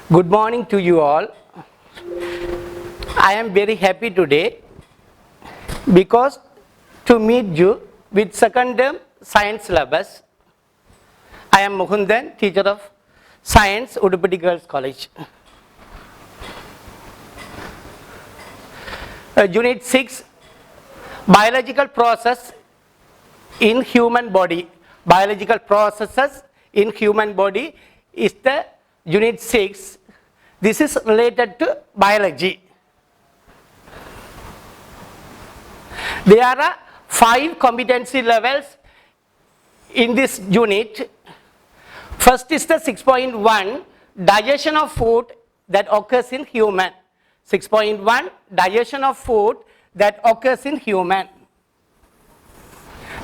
Good morning to you all. I am very happy today because to meet you with second term science syllabus. I am Mugunthan, teacher of science, Udupati Girls College. Unit 6, biological process in human body. Biological processes in human body is the Unit 6. This is related to biology. There are 5 competency levels in this unit. First is the 6.1, digestion of food that occurs in human. 6.1, digestion of food that occurs in human.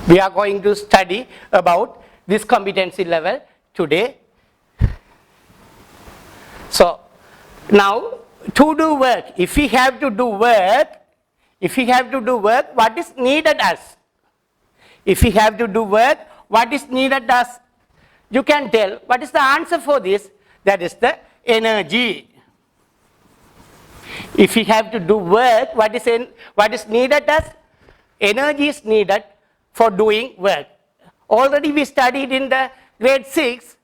We are going to study about this competency level today. So, now to do work, if we have to do work, what is needed us? If we have to do work, what is needed us? You can tell what is the answer for this? That is the energy. If we have to do work, what is needed us? Energy is needed for doing work. Already we studied in the grade 6,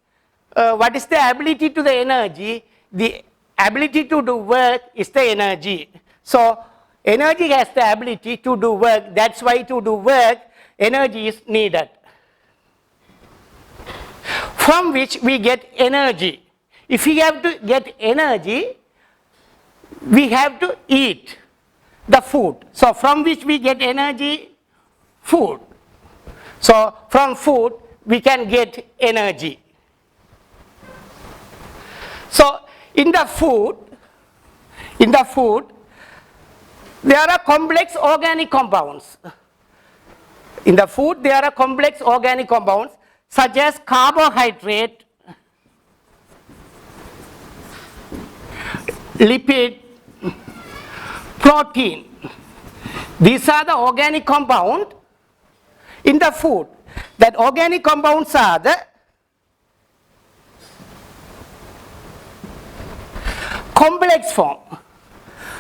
what is the ability to the energy? The ability to do work is the energy. So, energy has the ability to do work. That's why to do work, energy is needed. From which we get energy. If we have to get energy, we have to eat the food. So, from which we get energy? Food. So, from food we can get energy. So, in the food, there are complex organic compounds. In the food, there are complex organic compounds such as carbohydrate, lipid, protein. These are the organic compounds in the food. That organic compounds are the complex form.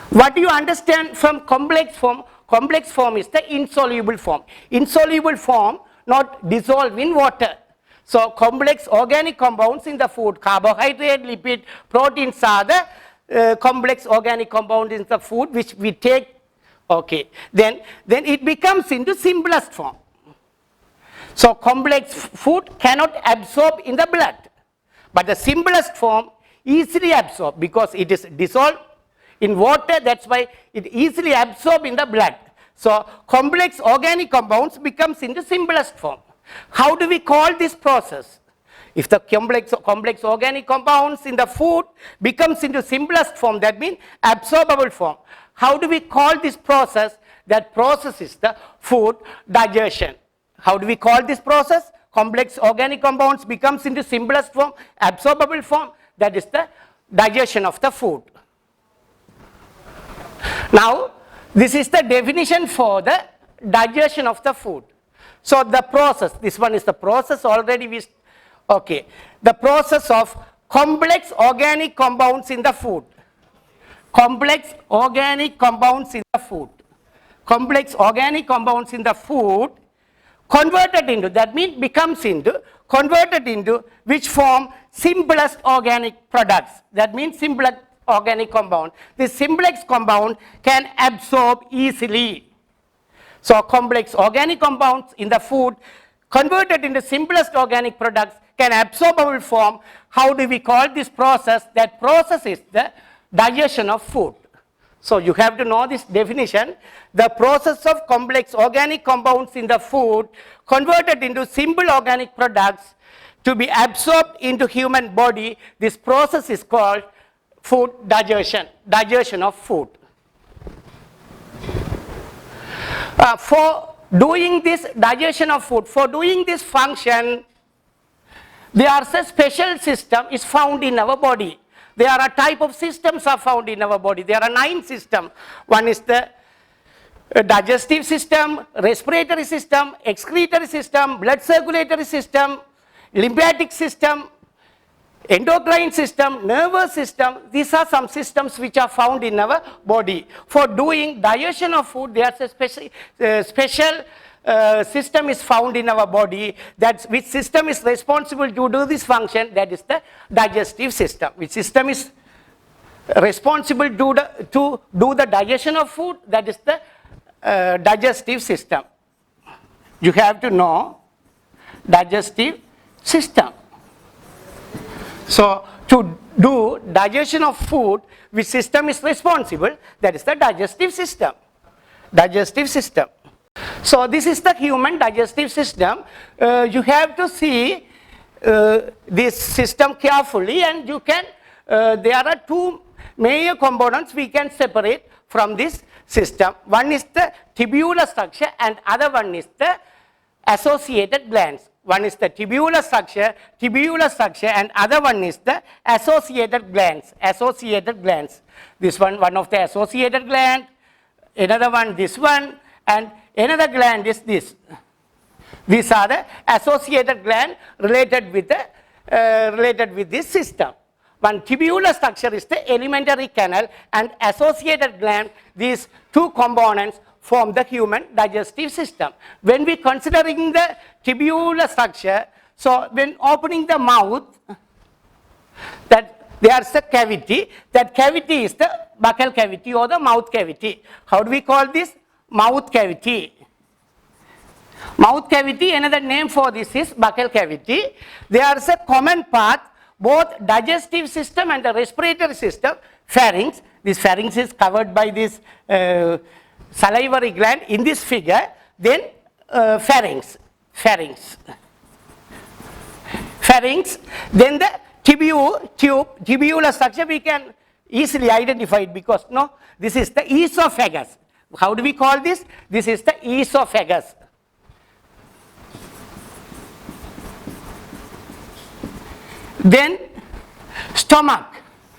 What do you understand from complex form? Complex form is the insoluble form. Insoluble form not dissolved in water. So, complex organic compounds in the food, carbohydrate, lipid, proteins are the complex organic compounds in the food which we take. Okay, then it becomes into simplest form. So, complex food cannot absorb in the blood, but the simplest form easily absorbed because it is dissolved in water. That's why it easily absorbed in the blood. So, complex organic compounds becomes into simplest form. How do we call this process? If the complex organic compounds in the food becomes into simplest form, that means absorbable form. How do we call this process? That process is the food digestion. How do we call this process? Complex organic compounds becomes into simplest form, absorbable form. That is the digestion of the food. Now, this is the definition for the digestion of the food. So, the process, this one is the process already the process of complex organic compounds in the food. Complex organic compounds in the food. Complex organic compounds in the food converted into, that means becomes into, converted into which form? Simplest organic products. That means simplest organic compound. This simplex compound can absorb easily. So, complex organic compounds in the food converted into simplest organic products can absorbable form. How do we call this process? That process is the digestion of food. So, you have to know this definition. The process of complex organic compounds in the food converted into simple organic products to be absorbed into human body. This process is called food digestion, digestion of food. For doing this digestion of food, for doing this function, there is a special system is found in our body. There are a type of systems are found in our body. There are 9 systems. One is the digestive system, respiratory system, excretory system, blood circulatory system, lymphatic system, endocrine system, nervous system, these are some systems which are found in our body. For doing digestion of food, there's a special system is found in our body, which system is responsible to do this function, that is the digestive system. Which system is responsible to do the digestion of food, that is the digestive system. You have to know digestive system. So to do digestion of food, which system is responsible, that is the digestive system. Digestive system. So this is the human digestive system. You have to see this system carefully, and you can, there are two major components we can separate from this system. One is the tubular structure and other one is the associated glands. One is the tubular structure and other one is the associated glands. Associated glands. This one of the associated gland, another one this one, and another gland is this. These are the associated gland related with this system. One tubular structure is the alimentary canal, and associated gland, these two components form the human digestive system. When we considering the tubular structure, so when opening the mouth, that there's a cavity, that cavity is the buccal cavity or the mouth cavity. How do we call this? Mouth cavity. Mouth cavity, another name for this is buccal cavity. There's a common path, both digestive system and the respiratory system, pharynx. This pharynx is covered by this salivary gland in this figure. Then pharynx. Then the tubular structure we can easily identify it because no, this is the esophagus. How do we call this? This is the esophagus. Then stomach.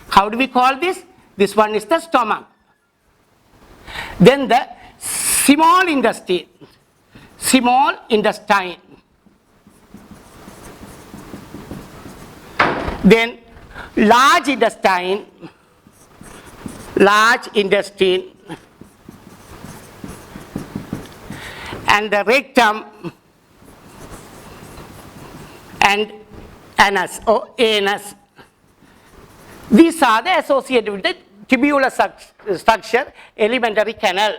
How do we call this? This one is the stomach. Then the small intestine. Then large intestine. And the rectum and anus or anus. These are the associated with the tubular structure, alimentary canal,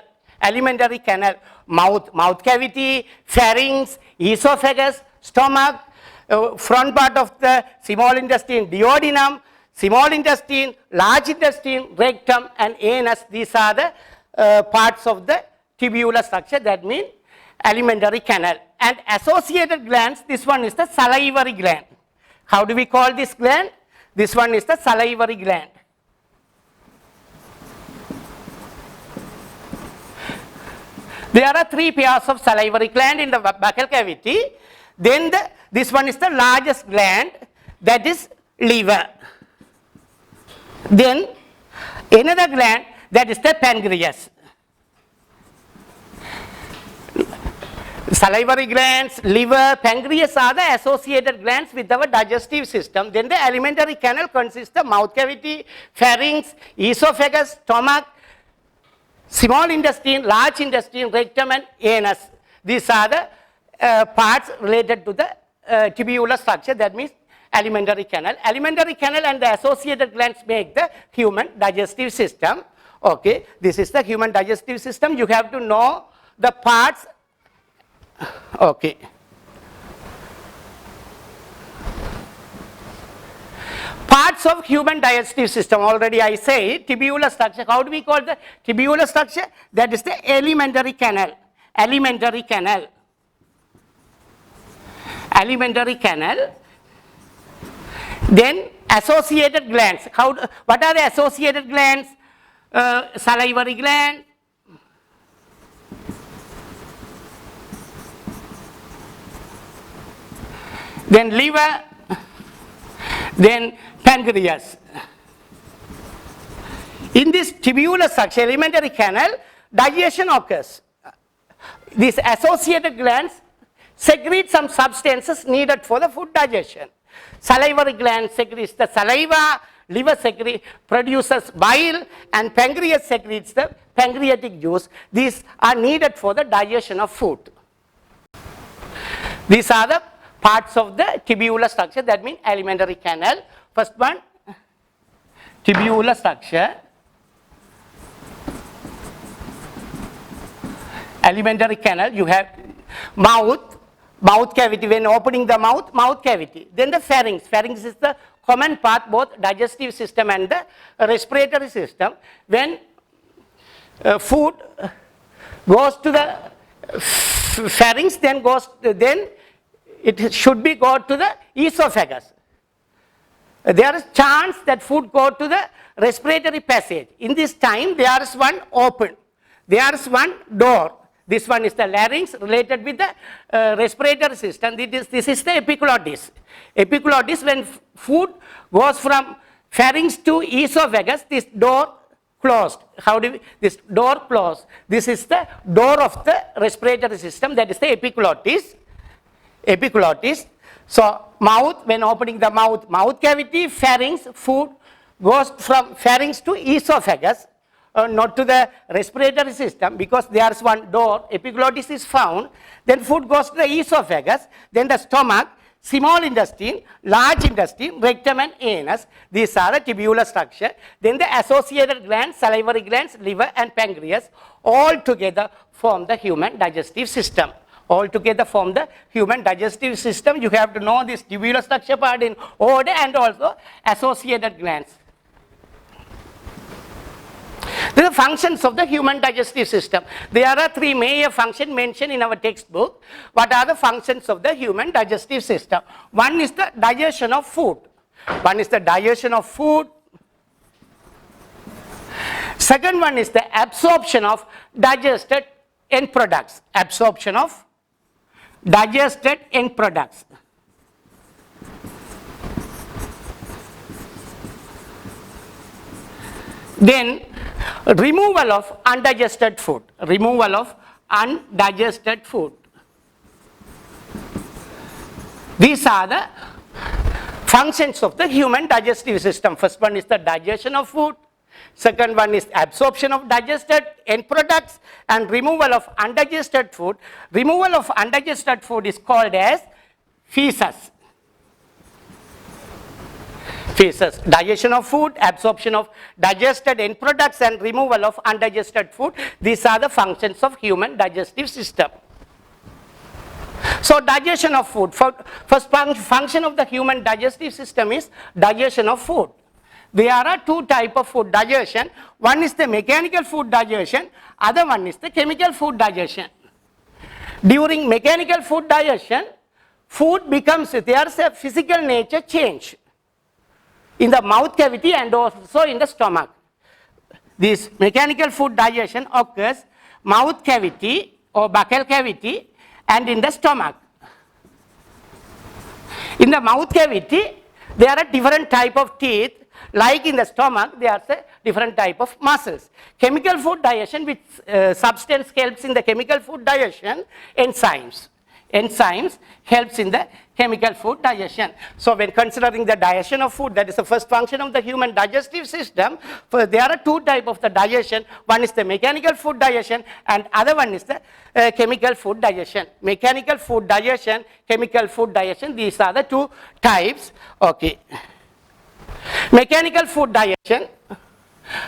mouth cavity, pharynx, esophagus, stomach, front part of the small intestine, duodenum, small intestine, large intestine, rectum and anus. These are the parts of the tubular structure, that means alimentary canal. And associated glands, this one is the salivary gland. How do we call this gland? This one is the salivary gland. There are three pairs of salivary gland in the buccal cavity. Then this one is the largest gland, that is liver. Then another gland, that is the pancreas. Salivary glands, liver, pancreas are the associated glands with our digestive system. Then the alimentary canal consists of mouth cavity, pharynx, esophagus, stomach, small intestine, large intestine, rectum and anus. These are the parts related to the tubular structure, that means alimentary canal. Alimentary canal and the associated glands make the human digestive system. Okay, this is the human digestive system. You have to know the parts. Okay. Parts of human digestive system, already I say tubular structure. How do we call the tubular structure? That is the alimentary canal. Then associated glands. What are the associated glands? Salivary gland, then liver, then pancreas. In this tubular structure, alimentary canal, digestion occurs. These associated glands secrete some substances needed for the food digestion. Salivary gland secretes the saliva, liver produces bile, and pancreas secretes the pancreatic juice. These are needed for the digestion of food. These are the parts of the tubular structure, that means alimentary canal. First one, tubular structure. Alimentary canal, you have mouth cavity. When opening the mouth cavity. Then the pharynx. Pharynx is the common part, both digestive system and the respiratory system. When food goes to the pharynx, then it should be go to the esophagus. There is chance that food go to the respiratory passage. In this time, there is one open. There is one door. This one is the larynx related with the respiratory system. This is the epiglottis. Epiglottis, when food goes from pharynx to esophagus, this door closed. This door closed. This is the door of the respiratory system, that is the epiglottis. Epiglottis. So mouth, when opening the mouth cavity, pharynx, food goes from pharynx to esophagus. Not to the respiratory system, because there is one door, epiglottis is found, then food goes to the esophagus, then the stomach, small intestine, large intestine, rectum and anus. These are the tubular structure. Then the associated glands, salivary glands, liver and pancreas, all together form the human digestive system. All together form the human digestive system. You have to know this tubular structure part in order, and also associated glands. The functions of the human digestive system. There are three major functions mentioned in our textbook. What are the functions of the human digestive system? One is the digestion of food. Second one is the absorption of digested end products. Then removal of undigested food. These are the functions of the human digestive system. First one is the digestion of food. Second one is absorption of digested end products and removal of undigested food. Removal of undigested food is called as feces. Digestion of food, absorption of digested end products and removal of undigested food. These are the functions of human digestive system. So digestion of food. First function of the human digestive system is digestion of food. There are two types of food digestion. One is the mechanical food digestion, other one is the chemical food digestion. During mechanical food digestion, food becomes, there is a physical nature change in the mouth cavity and also in the stomach. This mechanical food digestion occurs mouth cavity or buccal cavity and in the stomach. In the mouth cavity, there are different type of teeth. Like in the stomach, there are different type of muscles. Chemical food digestion, which substance helps in the chemical food digestion, enzymes. Enzymes helps in the chemical food digestion. So when considering the digestion of food, that is the first function of the human digestive system. There are two types of the digestion. One is the mechanical food digestion and other one is the chemical food digestion. Mechanical food digestion, chemical food digestion, these are the two types. Okay. Mechanical food digestion.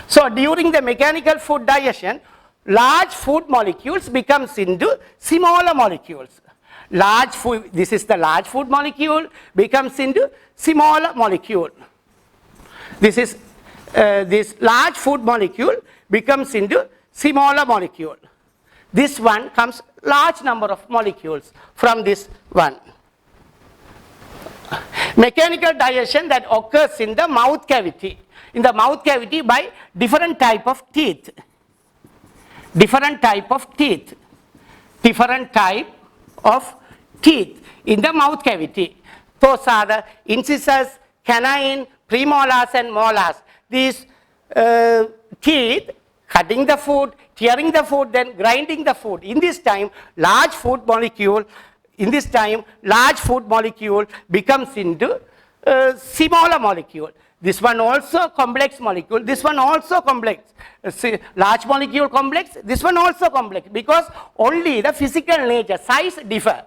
So during the mechanical food digestion, large food molecules becomes into smaller molecules. This is the large food molecule becomes into smaller molecule. This large food molecule becomes into smaller molecule. This one comes large number of molecules from this one. Mechanical digestion that occurs in the mouth cavity. In the mouth cavity by different type of teeth. Different type of teeth in the mouth cavity. Those are the incisors, canine, premolars and molars. These teeth cutting the food, tearing the food, then grinding the food. In this time, large food molecule becomes into smaller molecule. This one also complex molecule, this one also complex. Large molecule complex, this one also complex, because only the physical nature, size differ.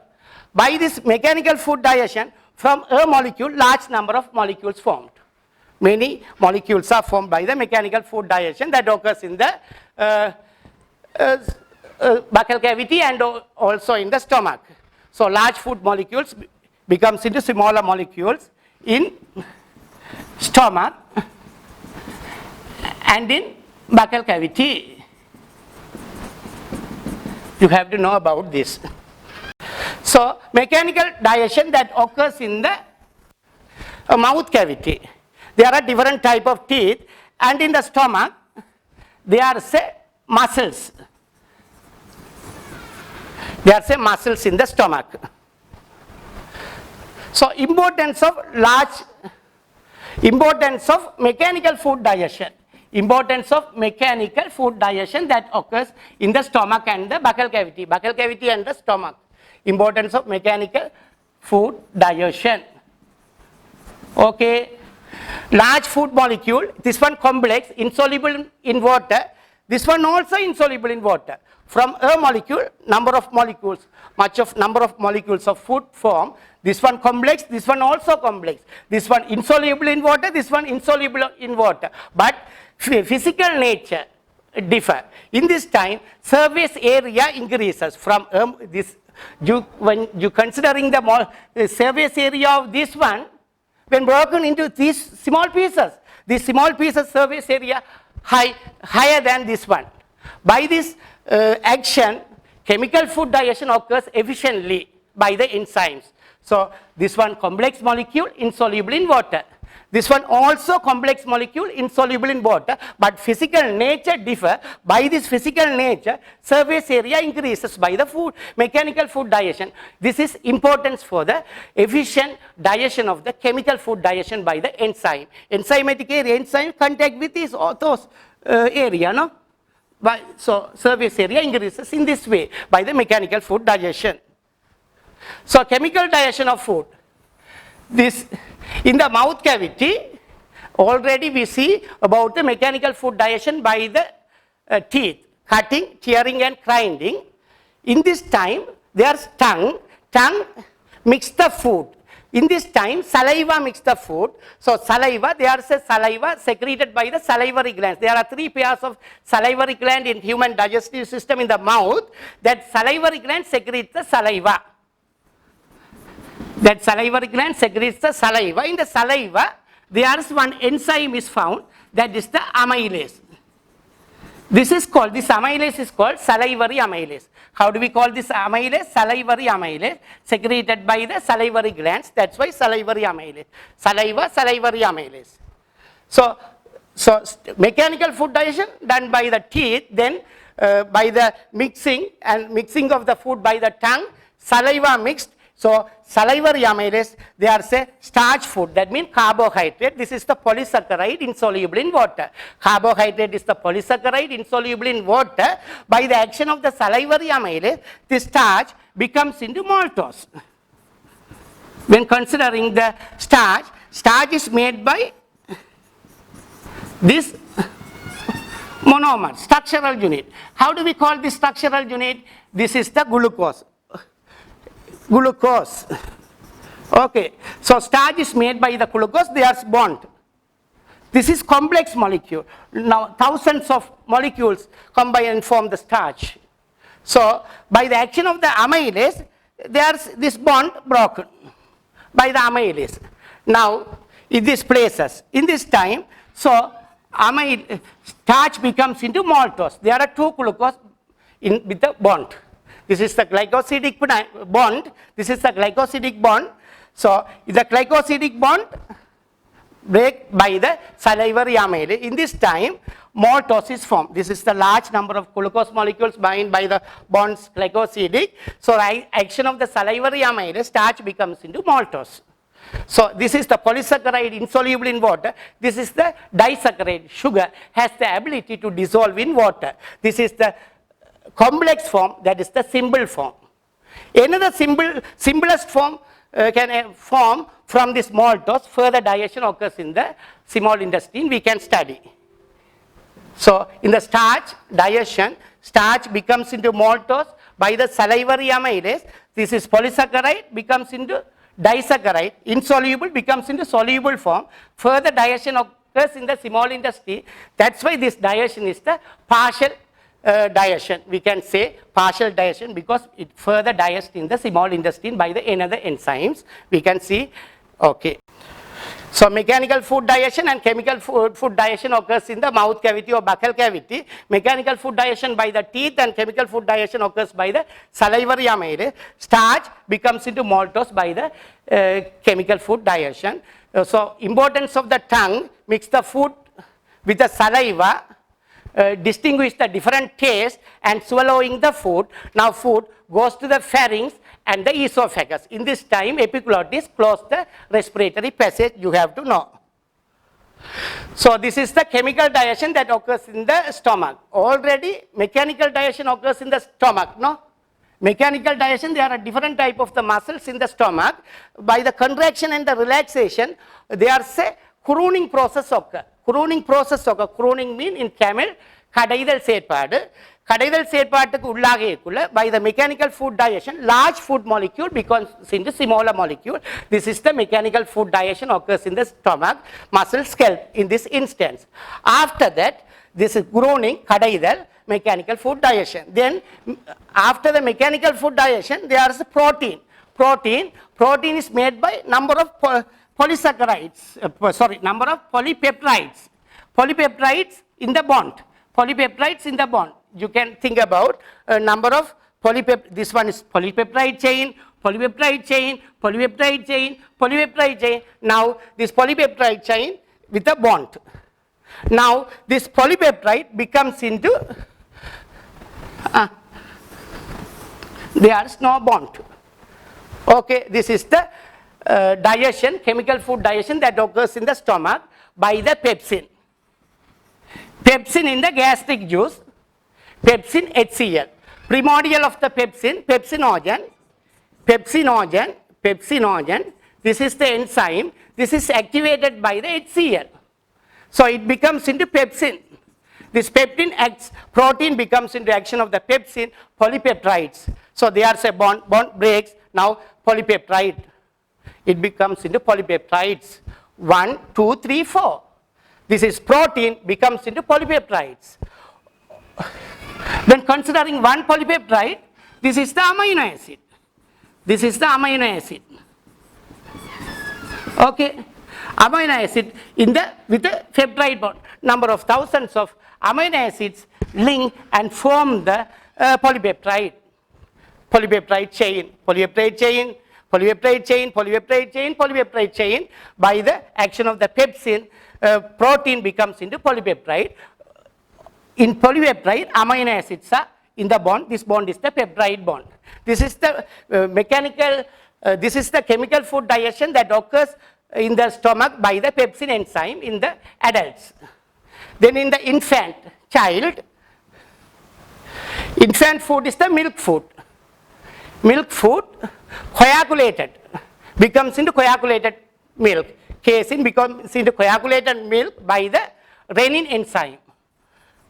By this mechanical food digestion, from a molecule, large number of molecules formed. Many molecules are formed by the mechanical food digestion that occurs in the buccal cavity and also in the stomach. So large food molecules becomes into smaller molecules in stomach and in buccal cavity. You have to know about this. So mechanical digestion that occurs in the mouth cavity. There are different type of teeth, and in the stomach there are muscles. There are muscles in the stomach. So importance of mechanical food digestion. Importance of mechanical food digestion that occurs in the stomach and the buccal cavity and the stomach. Importance of mechanical food digestion. Okay. Large food molecule, this one complex, insoluble in water, this one also insoluble in water. From a molecule, number of molecules of food form, this one complex, this one also complex. This one insoluble in water, this one insoluble in water. But physical nature differ. In this time, surface area increases from when you considering the surface area of this one, when broken into these small pieces surface area higher than this one. By this action, chemical food digestion occurs efficiently by the enzymes. So this one complex molecule insoluble in water. This one also complex molecule insoluble in water, but physical nature differ. By this physical nature, surface area increases by the mechanical food digestion. This is importance for the efficient digestion of the chemical food digestion by the enzyme. Enzymatic area, enzyme contact with those area, no? So surface area increases in this way by the mechanical food digestion. So chemical digestion of food. This in the mouth cavity, already we see about the mechanical food digestion by the teeth, cutting, tearing and grinding. In this time, there's tongue mix the food. In this time, saliva mix the food. So saliva, there is a saliva secreted by the salivary glands. There are 3 pairs of salivary gland in human digestive system in the mouth. That salivary gland secretes the saliva. That salivary gland secretes the saliva. In the saliva, there is one enzyme is found, that is the amylase. This amylase is called salivary amylase. How do we call this amylase? Salivary amylase, secreted by the salivary glands. That's why salivary amylase. Salivary amylase. So mechanical food digestion done by the teeth, then by the mixing of the food by the tongue, saliva mixed. So salivary amylase, they are starch food, that means carbohydrate. This is the polysaccharide insoluble in water. Carbohydrate is the polysaccharide insoluble in water. By the action of the salivary amylase, this starch becomes into maltose. When considering the starch is made by this monomer, structural unit. How do we call this structural unit? This is the glucose. Okay, so starch is made by the glucose, there's bond. This is complex molecule. Now thousands of molecules combine and form the starch. So by the action of the amylase, there's this bond broken by the amylase. Now in these places, in this time, so starch becomes into maltose. There are 2 glucose with the bond. This is the glycosidic bond. This is the glycosidic bond. So the glycosidic bond break by the salivary amylase. In this time, maltose is formed. This is the large number of glucose molecules bind by the bonds glycosidic. So action of the salivary amylase, starch becomes into maltose. So this is the polysaccharide insoluble in water. This is the disaccharide. Sugar has the ability to dissolve in water. This is the complex form, that is the simple form. Another simplest form can form from this maltose, further digestion occurs in the small intestine, we can study. So, in the starch digestion, starch becomes into maltose by the salivary amylase. This is polysaccharide becomes into disaccharide, insoluble becomes into soluble form. Further digestion occurs in the small intestine. That's why this digestion is the partial digestion. We can say partial digestion because it further digests in the small intestine by the another enzymes. We can see, okay. So, mechanical food digestion and chemical food digestion occurs in the mouth cavity or buccal cavity. Mechanical food digestion by the teeth and chemical food digestion occurs by the salivary amylase. Starch becomes into maltose by the chemical food digestion. So, importance of the tongue, mix the food with the saliva, distinguish the different taste and swallowing the food. Now, food goes to the pharynx and the esophagus. In this time, epiglottis close the respiratory passage, you have to know. So, this is the chemical digestion that occurs in the stomach. Already mechanical digestion occurs in the stomach, no? Mechanical digestion, there are different type of the muscles in the stomach. By the contraction and the relaxation, there is a crooning process occur. Crooning process occur. Crooning mean in Tamil, கடைதல் செயற்பாடு. கடைதல் செயற்பாட்டுக்கு உள்ளாகக்குள்ள by the mechanical food digestion, large food molecule becomes into smaller molecule. This is the mechanical food digestion occurs in the stomach, muscle, scalp in this instance. After that, this is groaning, kadaidal, mechanical food digestion. Then after the mechanical food digestion, there is a protein. Protein is made by number of polysaccharides, number of polypeptides. Polypeptides in the bond. Polypeptides in the bond. You can think about a number of polypeptides. This one is polypeptide chain, polypeptide chain, polypeptide chain, polypeptide chain. Now, this polypeptide chain with a bond. Now, this polypeptide becomes into, there is no bond. Okay, this is the digestion, chemical food digestion that occurs in the stomach by the pepsin. Pepsin in the gastric juice, pepsin HCl. Primordial of the pepsin, pepsinogen. This is the enzyme. This is activated by the HCl. So, it becomes into pepsin. This peptin acts, protein becomes into action of the pepsin, polypeptides. So, there is a bond breaks, now polypeptide. It becomes into polypeptides. 1, 2, 3, 4. This is protein becomes into polypeptides. When considering one polypeptide, this is the amino acid. This is the amino acid. Okay. Amino acid in the with the peptide bond. Number of thousands of amino acids link and form the polypeptide. Polypeptide chain. Polypeptide chain. Polypeptide chain, polypeptide chain, polypeptide chain. By the action of the pepsin, protein becomes into polypeptide. In polypeptide, amino acids are in the bond. This bond is the peptide bond. This is the this is the chemical food digestion that occurs in the stomach by the pepsin enzyme in the adults. Then in the infant food is the milk food. Milk food coagulated becomes into coagulated milk. Casein becomes into coagulated milk by the renin enzyme.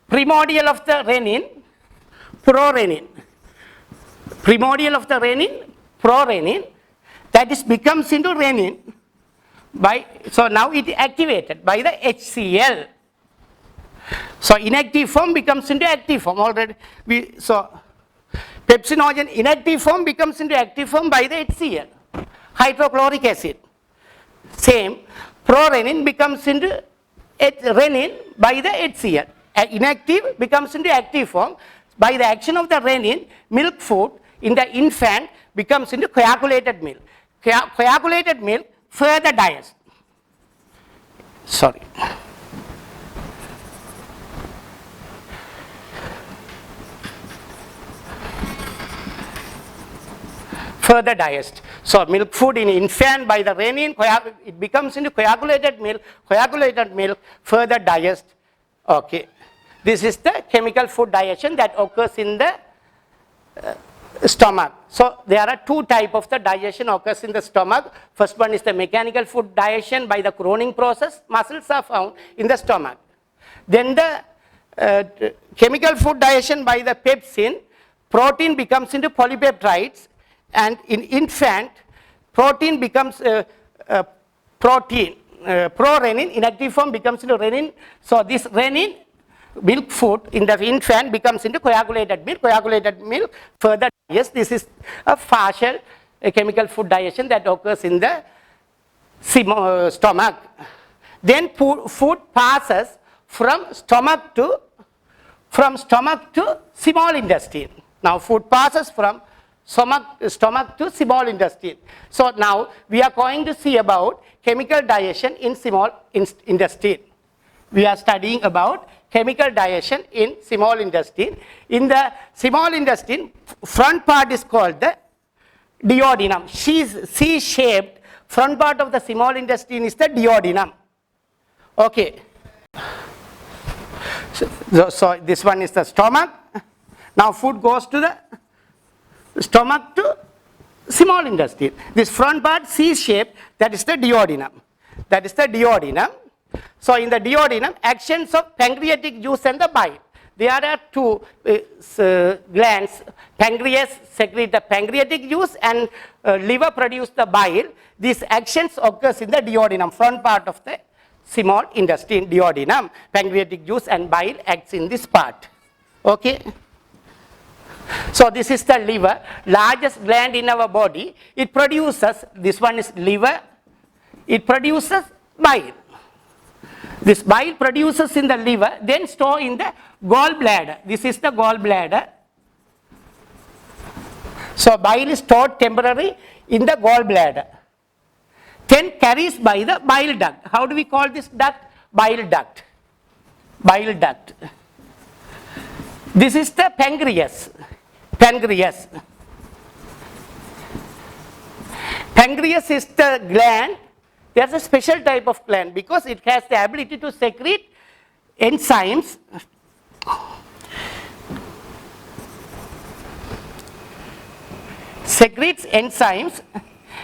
Primordial of the renin, prorenin. Primordial of the renin, prorenin, that is becomes into renin by, so now it is activated by the HCl. So inactive form becomes into active form already. Pepsinogen inactive form becomes into active form by the HCl. Hydrochloric acid. Same. Prorenin becomes into renin by the HCl. Inactive becomes into active form by the action of the renin. Milk food in the infant becomes into coagulated milk. Coagulated milk further digests. Sorry. Further digest. So, milk food in infant by the renin, it becomes into coagulated milk further digest. Okay. This is the chemical food digestion that occurs in the Stomach. So there are two types of the digestion occurs in the stomach. First one is the mechanical food digestion by the crowning process. Muscles are found in the stomach. Then the chemical food digestion by the pepsin. Protein becomes into polypeptides, and in infant, protein becomes prorenin, inactive form becomes into renin. So this renin, milk food in the infant becomes into coagulated milk further digests. This is a partial chemical food digestion that occurs in the stomach. Then food passes from stomach to small intestine. Now food passes from stomach to small intestine. So now we are going to see about chemical digestion in small intestine. We are studying about chemical digestion in small intestine. In the small intestine, front part is called the duodenum. C-shaped front part of the small intestine is the duodenum. Okay. So this one is the stomach. Now food goes to the stomach to small intestine. This front part C-shaped, that is the duodenum. That is the duodenum. So in the duodenum, actions of pancreatic juice and the bile. There are two glands. Pancreas secrete the pancreatic juice and liver produce the bile. These actions occurs in the duodenum, front part of the small intestine, duodenum. Pancreatic juice and bile acts in this part. Okay. So this is the liver, largest gland in our body. It produces, this one is liver, it produces bile. This bile produces in the liver, then store in the gallbladder. This is the gallbladder. So bile is stored temporarily in the gallbladder. Then carries by the bile duct. How do we call this duct? Bile duct. Bile duct. This is the pancreas. Pancreas. Pancreas is the gland. There's a special type of gland because it has the ability to secrete enzymes. Secretes enzymes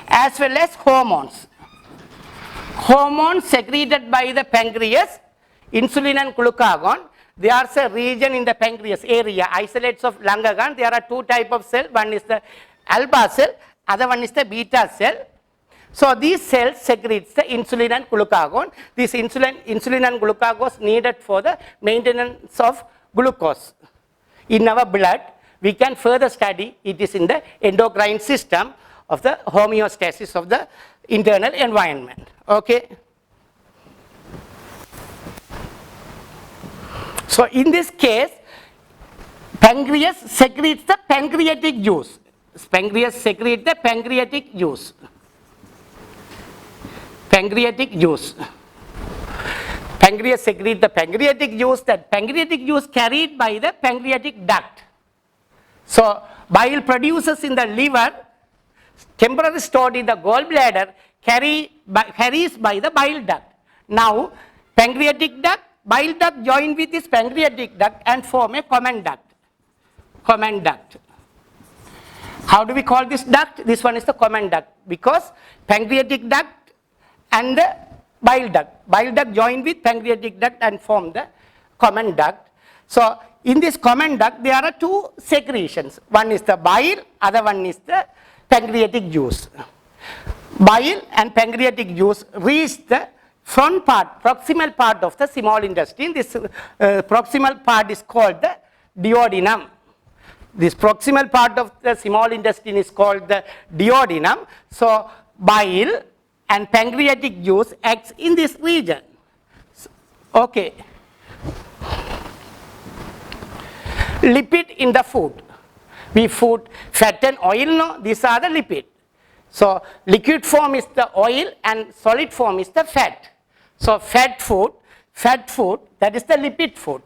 as well as hormones. Hormones secreted by the pancreas, insulin and glucagon. There's a region in the pancreas area, isolates of Langerhans. There are two types of cells. One is the alpha cell, other one is the beta cell. So these cells secretes the insulin and glucagon. This insulin and glucagon is needed for the maintenance of glucose in our blood. We can further study it is in the endocrine system of the homeostasis of the internal environment. Okay. So in this case, pancreas secretes the pancreatic juice. Pancreas secretes the pancreatic juice. Pancreatic juice. Pancreas secretes the pancreatic juice. That pancreatic juice carried by the pancreatic duct. So bile produces in the liver, temporarily stored in the gallbladder, carries by the bile duct. Now pancreatic duct, bile duct join with this pancreatic duct and form a common duct. Common duct. How do we call this duct? This one is the common duct because pancreatic duct and the bile duct. Bile duct join with pancreatic duct and form the common duct. So in this common duct there are two secretions. One is the bile, other one is the pancreatic juice. Bile and pancreatic juice reach the front part, proximal part of the small intestine. This proximal part is called the duodenum. This proximal part of the small intestine is called the duodenum. So bile and pancreatic juice acts in this region. Okay. Lipid in the food. We food fat and oil, no? These are the lipid. So liquid form is the oil and solid form is the fat. So fat food, that is the lipid food.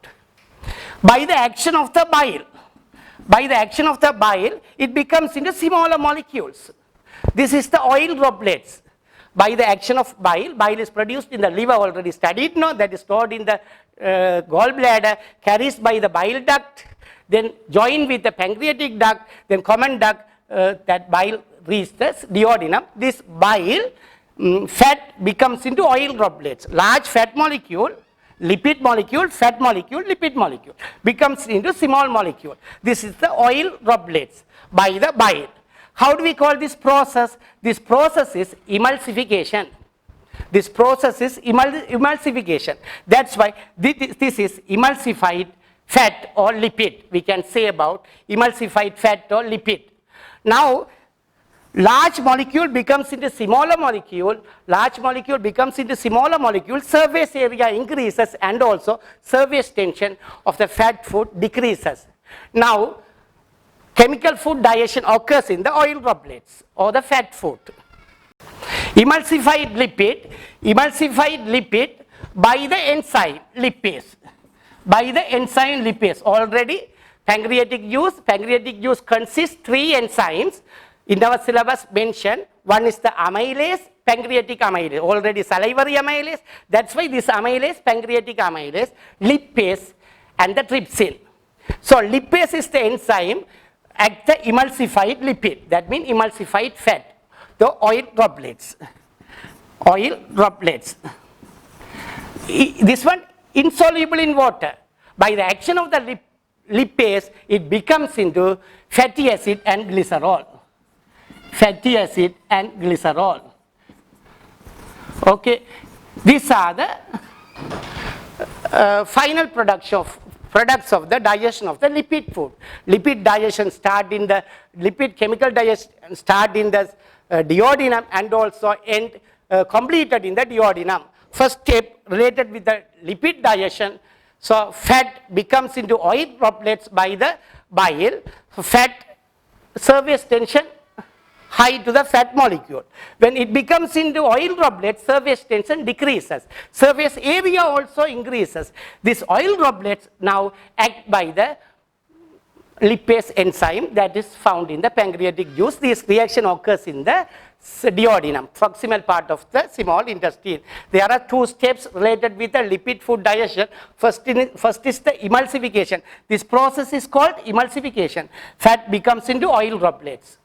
By the action of the bile, it becomes into smaller molecules. This is the oil droplets. By the action of bile is produced in the liver, already studied, no? That is stored in the gallbladder, carries by the bile duct, then join with the pancreatic duct, then common duct, that bile reaches the duodenum. This bile, fat becomes into oil droplets. Large fat molecule, lipid molecule, fat molecule, lipid molecule becomes into small molecule. This is the oil droplets by the bile. How do we call this process? This process is emulsification. This process is emulsification. That's why this is emulsified fat or lipid. We can say about emulsified fat or lipid. Now, large molecule becomes into smaller molecule, large molecule becomes into smaller molecule, surface area increases and also surface tension of the fat food decreases. Now, chemical food digestion occurs in the oil droplets or the fat food. Emulsified lipid by the enzyme lipase. By the enzyme lipase. Already pancreatic juice consists 3 enzymes. In our syllabus mentioned, one is the amylase, pancreatic amylase, already salivary amylase. That's why this amylase, pancreatic amylase, lipase and the trypsin. So lipase is the enzyme at the emulsified lipid. That means emulsified fat. The oil droplets. Oil droplets. This one insoluble in water. By the action of the lipase, it becomes into fatty acid and glycerol. Fatty acid and glycerol. Okay, these are the final products of the digestion of the lipid food. Lipid digestion start in the lipid chemical digestion start in the duodenum and also end completed in the duodenum. First step related with the lipid digestion. So fat becomes into oil droplets by the bile. Fat surface tension high to the fat molecule. When it becomes into oil droplets, surface tension decreases. Surface area also increases. These oil droplets now act by the lipase enzyme that is found in the pancreatic juice. This reaction occurs in the duodenum, proximal part of the small intestine. There are 2 steps related with the lipid food digestion. First is the emulsification. This process is called emulsification. Fat becomes into oil droplets.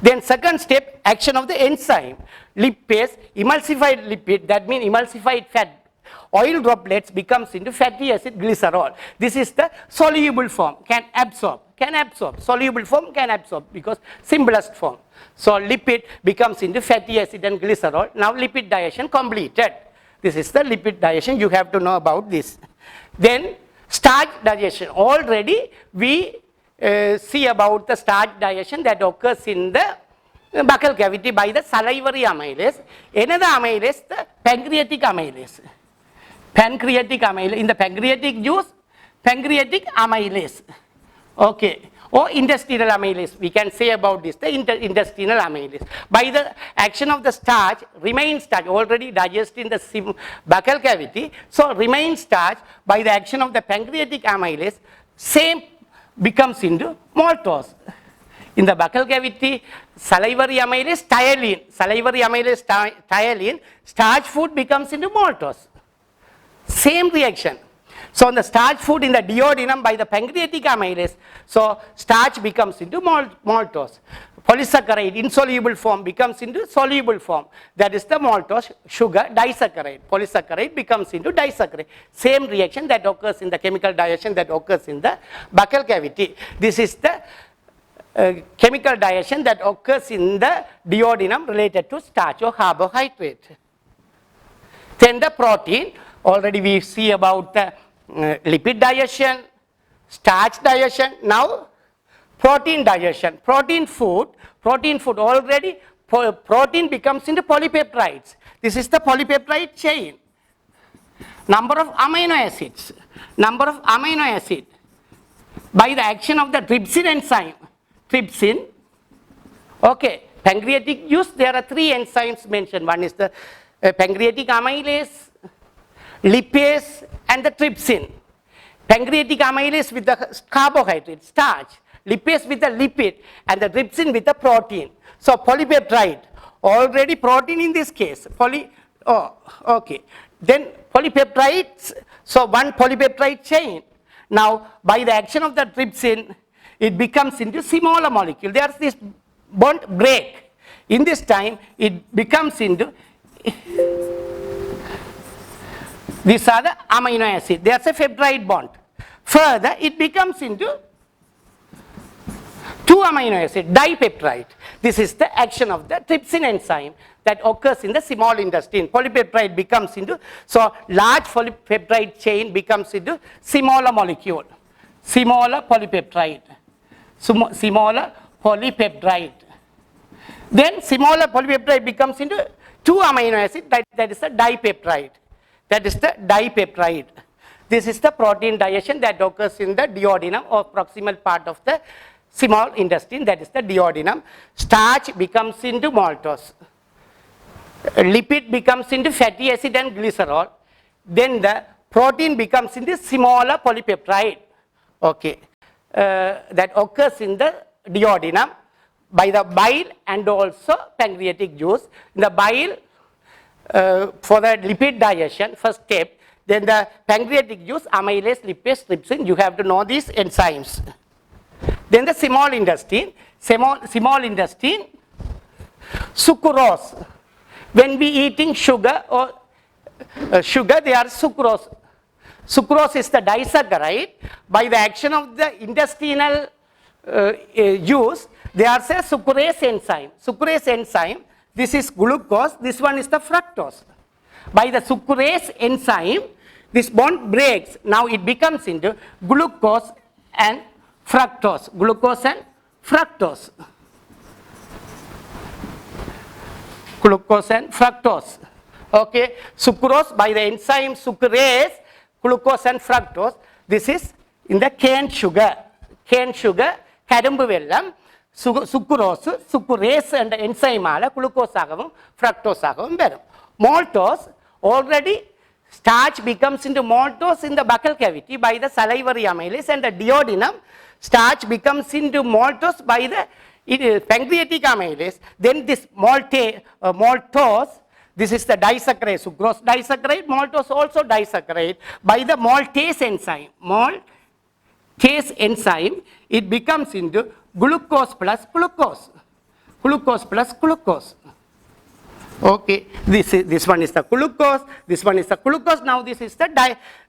Then second step, action of the enzyme. Lipase, emulsified lipid, that means emulsified fat. Oil droplets becomes into fatty acid glycerol. This is the soluble form, can absorb. Soluble form can absorb because simplest form. So lipid becomes into fatty acid and glycerol. Now lipid digestion completed. This is the lipid digestion, you have to know about this. Then starch digestion. Already we see about the starch digestion that occurs in the buccal cavity by the salivary amylase. Another amylase, the pancreatic amylase. Pancreatic amylase. In the pancreatic juice, pancreatic amylase. Okay. Or intestinal amylase. We can say about this, the intestinal amylase. By the action of the starch, remains starch, already digested in the buccal cavity. So remains starch by the action of the pancreatic amylase, same becomes into maltose. In the buccal cavity, salivary amylase, thiolene, starch food becomes into maltose. Same reaction. So on the starch food in the duodenum by the pancreatic amylase, so starch becomes into maltose. Polysaccharide, insoluble form becomes into soluble form. That is the maltose, sugar, disaccharide. Polysaccharide becomes into disaccharide. Same reaction that occurs in the chemical digestion that occurs in the buccal cavity. This is the chemical digestion that occurs in the duodenum related to starch or carbohydrate. Then the protein, already we see about the lipid digestion, starch digestion. Now protein digestion. Protein food already, protein becomes into polypeptides. This is the polypeptide chain. Number of amino acids. By the action of the trypsin enzyme. Trypsin. Okay. Pancreatic juice, there are 3 enzymes mentioned. One is the pancreatic amylase, lipase and the trypsin. Pancreatic amylase with the carbohydrate, starch, lipase with the lipid and the trypsin with the protein. So polypeptide, already protein in this case, okay. Then polypeptides, so one polypeptide chain. Now, by the action of the trypsin, it becomes into smaller molecule. There's this bond break. In this time, it becomes into, these are the amino acid. There's a peptide bond. Further, it becomes into 2 amino acid, dipeptide. This is the action of the trypsin enzyme that occurs in the small intestine. Polypeptide becomes into, so large polypeptide chain becomes into smaller molecule, smaller polypeptide, smaller polypeptide. Then smaller polypeptide becomes into 2 amino acid, that is the dipeptide. That is the dipeptide. This is the protein digestion that occurs in the duodenum or proximal part of the small intestine, that is the duodenum. Starch becomes into maltose. Lipid becomes into fatty acid and glycerol. Then the protein becomes into smaller polypeptide, okay, that occurs in the duodenum by the bile and also pancreatic juice. In the bile, for the lipid digestion, first step, then the pancreatic juice, amylase, lipase, trypsin, you have to know these enzymes. Then the small intestine, sucrose. When we eating sugar or sugar, they are sucrose. Sucrose is the disaccharide. By the action of the intestinal juice, they are a sucrase enzyme. Sucrase enzyme, this is glucose, this one is the fructose. By the sucrase enzyme, this bond breaks. Now it becomes into glucose and fructose. Glucose and fructose. Glucose and fructose. Okay, sucrose by the enzyme sucrase, glucose and fructose. This is in the cane sugar. Cane sugar, kadumbu vellam, sucrose, sucrase and enzyme ala glucose agavum, fructose agavum varum. Maltose, already starch becomes into maltose in the buccal cavity by the salivary amylase, and the duodenum, starch becomes into maltose by the pancreatic amylase. Then this maltose, this is the disaccharide, sucrose disaccharide, maltose also disaccharide. By the maltase enzyme, it becomes into glucose plus glucose. Glucose plus glucose. Okay, this one is the glucose, this one is the glucose. Now this is the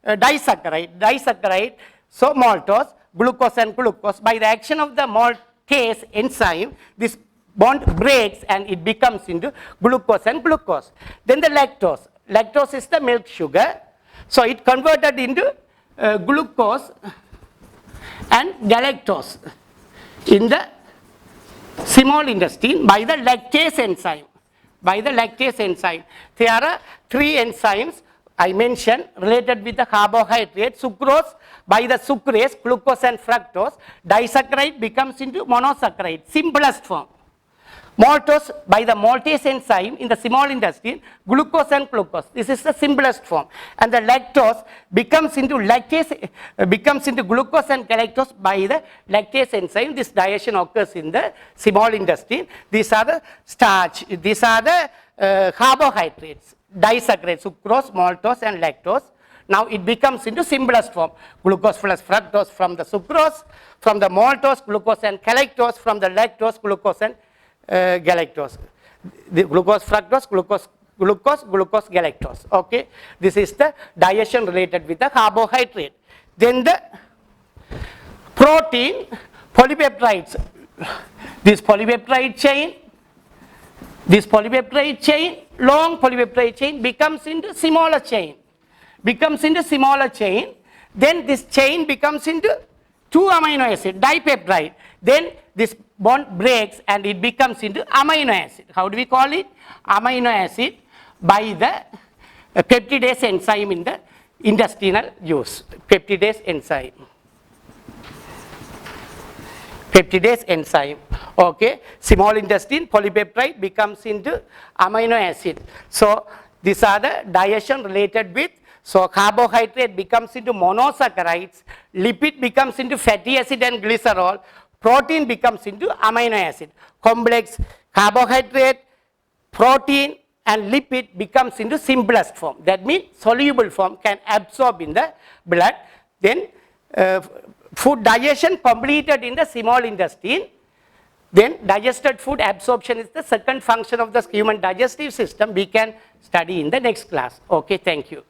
disaccharide, so maltose, glucose and glucose. By the action of the maltase enzyme, this bond breaks and it becomes into glucose and glucose. Then the lactose. Lactose is the milk sugar, so it converted into glucose and galactose in the small intestine by the lactase enzyme. By the lactase enzyme. There are 3 enzymes I mentioned related with the carbohydrate. Sucrose, by the sucrase, glucose and fructose, disaccharide becomes into monosaccharide, simplest form. Maltose, by the maltase enzyme in the small intestine, glucose and glucose. This is the simplest form. And the lactose becomes into lactase, becomes into glucose and galactose by the lactase enzyme. This digestion occurs in the small intestine. These are the starch. These are the carbohydrates. Disaccharide, sucrose, maltose and lactose. Now it becomes into simplest form. Glucose plus fructose from the sucrose, from the maltose, glucose and galactose, from the lactose, glucose and galactose. The glucose, fructose, glucose, galactose. Okay, this is the digestion related with the carbohydrate. Then the protein, polypeptides. This polypeptide chain, long polypeptide chain becomes into smaller chain. Then this chain becomes into 2 amino acid, dipeptide. Then this bond breaks and it becomes into amino acid. How do we call it? Amino acid by the peptidase enzyme in the intestinal juice. Peptidase enzyme. Okay, small intestine, polypeptide becomes into amino acid. So these are the digestion related with, so carbohydrate becomes into monosaccharides, lipid becomes into fatty acid and glycerol, protein becomes into amino acid. Complex carbohydrate, protein and lipid becomes into simplest form. That means soluble form, can absorb in the blood. Then food digestion completed in the small intestine. Then digested food absorption is the second function of the human digestive system. We can study in the next class. Okay, thank you.